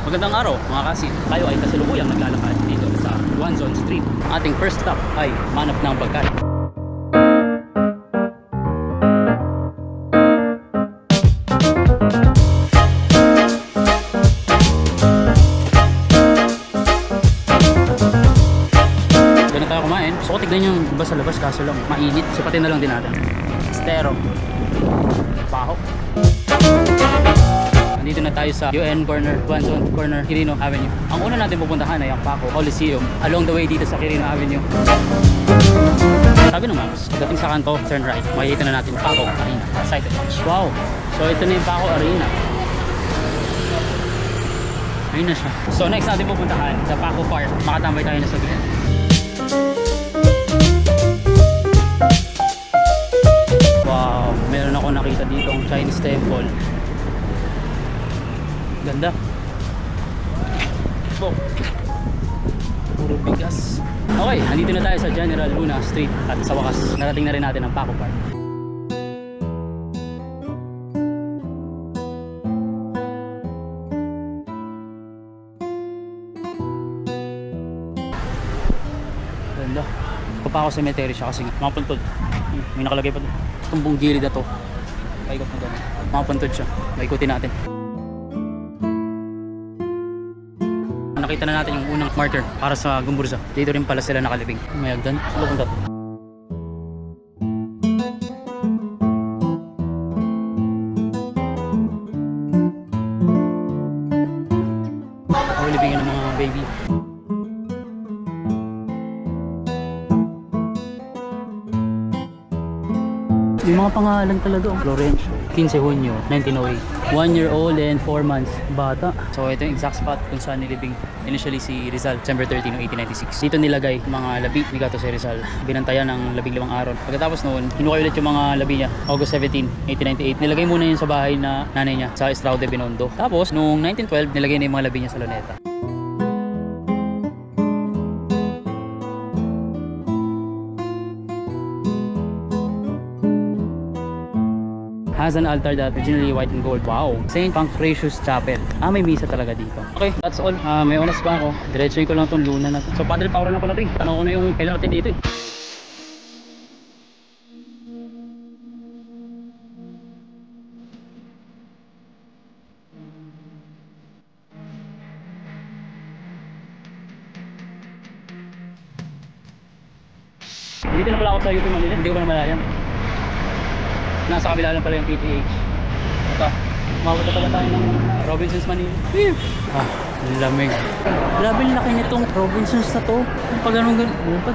Magandang araw mga kasi. Tayo ay kasalukuyang naglalakad dito sa Guanzon Street. Ating first stop ay manap ng pagkain. Doon na tayo kumain. Gusto ko tignan yung iba sa labas kaso lang mainit. Sipatin na lang din natin. Estero. Paho. Dito na tayo sa UN Corner, Guanzon Corner, Quirino Avenue. Ang una natin pupuntahan ay ang Paco Coliseum. Along the way dito sa Quirino Avenue. Sabi ng maps, dating sa kanto, turn right. Makikita na natin Paco Arena. Excited. Wow! So ito na yung Paco Arena. Ayun na siya. So next natin pupuntahan sa Paco Park. Makatambay tayo na sa gilid. Wow! Meron ako nakita dito ang Chinese temple. Ganda. Oh. Puro bigas. Okay, nandito na tayo sa General Luna Street. At sa wakas, narating na rin natin ang Paco Park. Ganda. Paco Cemetery siya kasi mga puntod. May nakalagay pa doon. Itong buong gilid na to. Paikot na gano'n. Mga puntod siya. Maikutin natin. Nakita na natin yung unang marker para sa Gumburza. Dito rin pala sila nakalibing. Mayagdan. Saan punta? Nakalibingin ng mga baby. Yung mga pangalan talaga. Florencio. 15 Hunyo, 1908. 1 year old and 4 months. Bata. So ito yung exact spot kung saan nilibing initially si Rizal. December 13, 1896. Dito nilagay mga labi ni Gato si Rizal. Binantayan ng 15 araw. Pagkatapos noon, hinukay ulit yung mga labi niya. August 17, 1898. Nilagay muna yun sa bahay na nanay niya sa Estrao de Binondo. Tapos, noong 1912, nilagay na yung mga labi niya sa Luneta. Has an altar that originally white and gold. Wow! St. Pancratius Chapel. May misa talaga dito. Okay, that's all. May oras pa ako. Diretsuin ko lang itong luna na to. So, Padre Paolo na pala rin. Tanong ko na yung kailan natin dito eh. Dito na pala ako sa UP Manila. Hindi ko pa na malayan. Nasa kabila lang pala yung PTH. Ito, mapunta pala tayo ng Robinsons Manila. Lamig. Grabe laki nitong Robinsons na to. Pag ganun, meron pa.